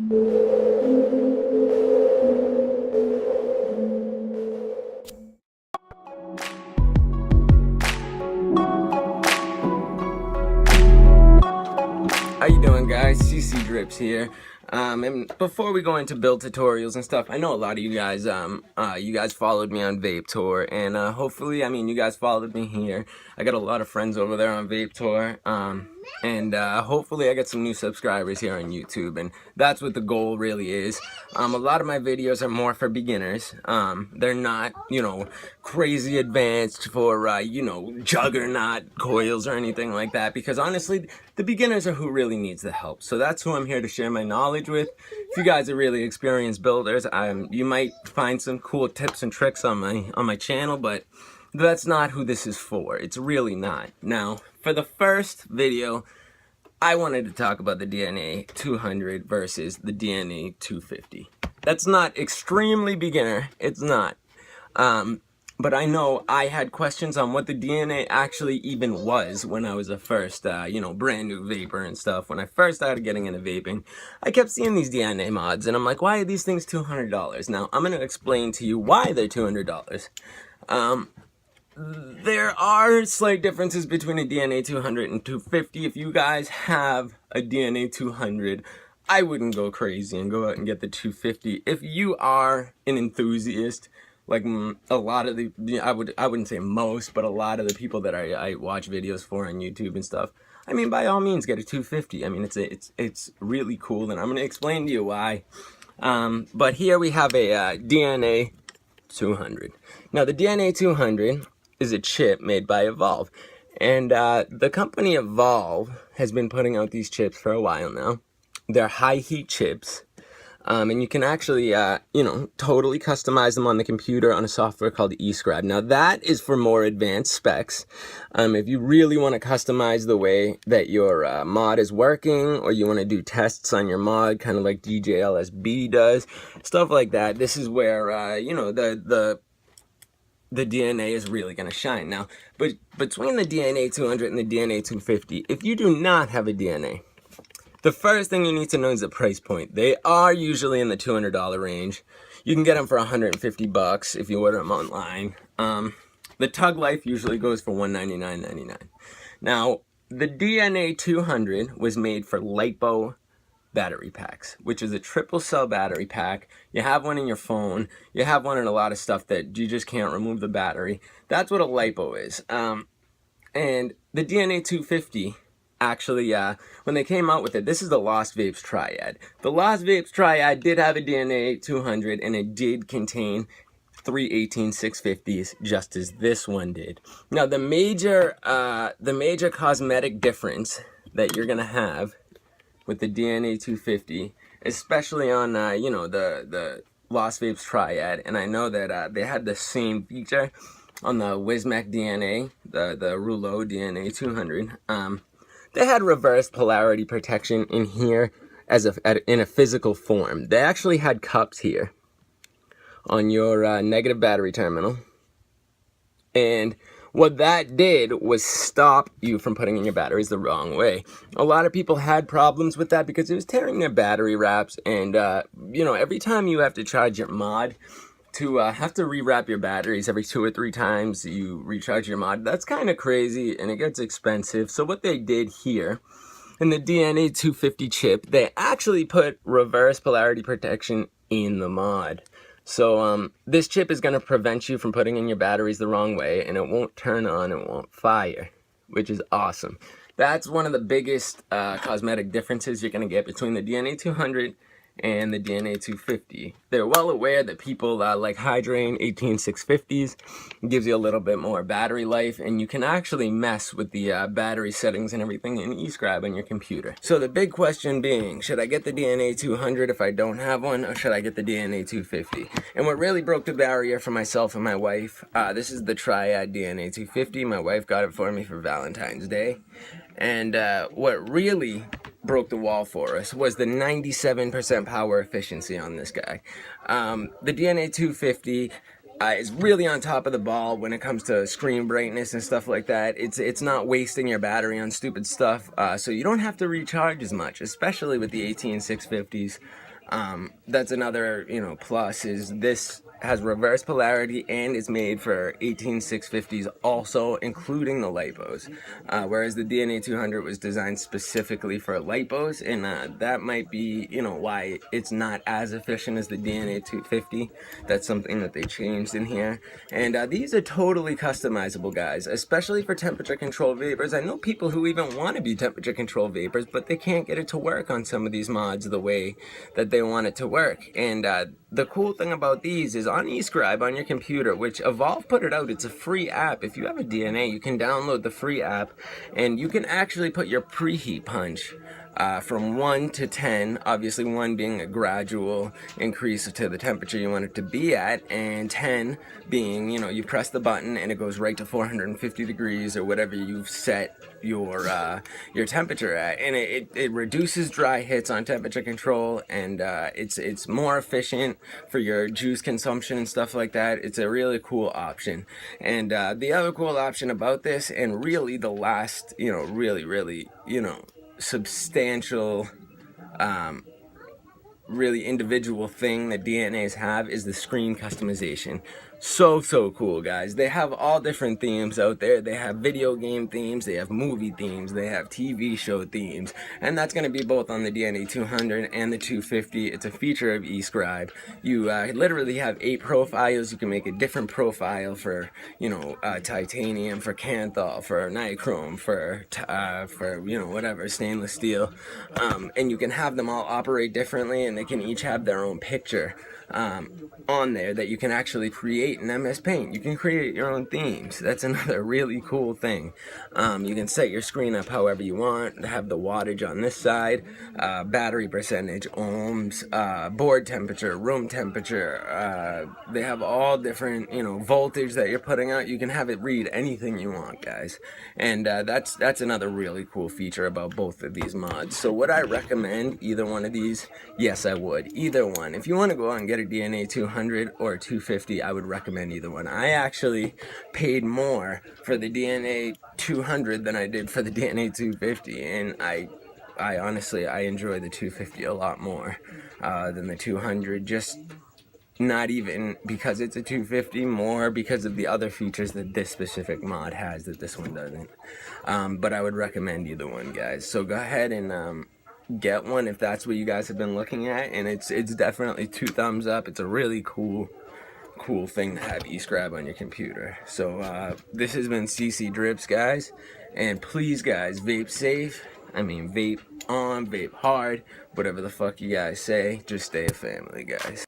How you doing, guys? DRIPZ here. And before we go into build tutorials and stuff, I know a lot of you guys followed me on Vape Tour, and hopefully, you guys followed me here. I got a lot of friends over there on Vape Tour, and hopefully I get some new subscribers here on YouTube, and that's what the goal really is. A lot of my videos are more for beginners. They're not, crazy advanced for, juggernaut coils or anything like that, because honestly, the beginners are who really needs the help. So that's who I'm here to share my knowledge with. If you guys are really experienced builders, you might find some cool tips and tricks on my channel, but that's not who this is for. It's really not. Now, for the first video, I wanted to talk about the DNA200 versus the DNA250. That's not extremely beginner. It's not. But I know I had questions on what the DNA actually even was when I was a first, brand new vapor and stuff. When I first started getting into vaping, I kept seeing these DNA mods, and I'm like, why are these things $200? Now, I'm going to explain to you why they're $200. There are slight differences between a DNA200 and 250. If you guys have a DNA200, I wouldn't go crazy and go out and get the 250. If you are an enthusiast, like a lot of the, I wouldn't say most, but a lot of the people that I watch videos for on YouTube and stuff, by all means, get a 250. It's really cool, and I'm gonna explain to you why. But here we have a DNA200. Now, the DNA200 is a chip made by Evolve, and the company Evolve has been putting out these chips for a while now. They're high heat chips. And you can actually, totally customize them on the computer on a software called eScribe. Now, that is for more advanced specs. If you really want to customize the way that your mod is working, or you want to do tests on your mod, kind of like DJLSB does, stuff like that, this is where, the DNA is really going to shine. Now, but between the DNA200 and the DNA250, if you do not have a DNA, the first thing you need to know is the price point. They are usually in the $200 range. You can get them for $150 if you order them online. The Tug Life usually goes for $199.99. Now, the DNA200 was made for LiPo battery packs, which is a triple cell battery pack. You have one in your phone. You have one in a lot of stuff that you just can't remove the battery. That's what a LiPo is. And the DNA250, actually, when they came out with it, this is the Lost Vapes Triad. The Lost Vapes Triad did have a DNA200, and it did contain 3 18650s, just as this one did. Now, the major cosmetic difference that you're gonna have with the DNA250, especially on the Lost Vapes Triad, and I know that they had the same feature on the Wismac DNA, the Rouleau DNA200. They had reverse polarity protection in here in a physical form. They actually had cups here on your negative battery terminal. And what that did was stop you from putting in your batteries the wrong way. A lot of people had problems with that because it was tearing their battery wraps. And, every time you have to charge your mod, to have to rewrap your batteries every 2 or 3 times you recharge your mod, that's kind of crazy, and it gets expensive. So what they did here in the DNA250 chip, they actually put reverse polarity protection in the mod. So this chip is going to prevent you from putting in your batteries the wrong way, and it won't turn on, it won't fire, which is awesome. That's one of the biggest cosmetic differences you're going to get between the DNA200 and the DNA250. They're well aware that people like high-drain 18650s. It gives you a little bit more battery life, and you can actually mess with the battery settings and everything in eScribe on your computer. So the big question being, should I get the DNA200 if I don't have one, or should I get the DNA250? And what really broke the barrier for myself and my wife, this is the Triad DNA250. My wife got it for me for Valentine's Day. And what really broke the wall for us was the 97% power efficiency on this guy. The DNA250 is really on top of the ball when it comes to screen brightness and stuff like that. It's not wasting your battery on stupid stuff, so you don't have to recharge as much, especially with the 18650s. That's another, plus is this has reverse polarity and is made for 18650s also, including the lipos, whereas the DNA200 was designed specifically for lipos, and that might be, why it's not as efficient as the DNA250. That's something that they changed in here. And these are totally customizable, guys, especially for temperature control vapors. I know people who even want to be temperature control vapors, but they can't get it to work on some of these mods the way that they want it to work. And the cool thing about these is on eScribe on your computer, which Evolve put it out. It's a free app. If you have a DNA, you can download the free app, and you can actually put your preheat punch from 1 to 10, obviously 1 being a gradual increase to the temperature you want it to be at, and 10 being, you press the button and it goes right to 450 degrees or whatever you've set your temperature at, and it reduces dry hits on temperature control, and it's more efficient for your juice consumption and stuff like that. It's a really cool option. And the other cool option about this, and really the last, really substantial, really individual thing that DNAs have, is the screen customization. So cool, guys. They have all different themes out there. They have video game themes, they have movie themes, they have TV show themes, and that's going to be both on the DNA200 and the 250. It's a feature of eScribe. You literally have 8 profiles. You can make a different profile for, titanium, for canthal, for nichrome, for whatever, stainless steel, and you can have them all operate differently, and they can each have their own picture on there that you can actually create in MS Paint. You can create your own themes. That's another really cool thing. You can set your screen up however you want, have the wattage on this side, battery percentage, ohms, board temperature, room temperature. They have all different, voltage that you're putting out. You can have it read anything you want, guys. And that's another really cool feature about both of these mods. So would I recommend either one of these? Yes, I would. Either one. If you want to go out and get a DNA200 or a 250, I would recommend either one. I actually paid more for the DNA200 than I did for the DNA250, and I honestly, I enjoy the 250 a lot more than the 200. Just not even because it's a 250, more because of the other features that this specific mod has that this one doesn't. But I would recommend either one, guys. So go ahead and get one if that's what you guys have been looking at, and it's definitely 2 thumbs up. It's a really cool thing to have eScribe on your computer. So this has been CC DRIPZ, guys, and please, guys, vape safe. I mean, vape on, vape hard, whatever the fuck you guys say. Just stay a family, guys.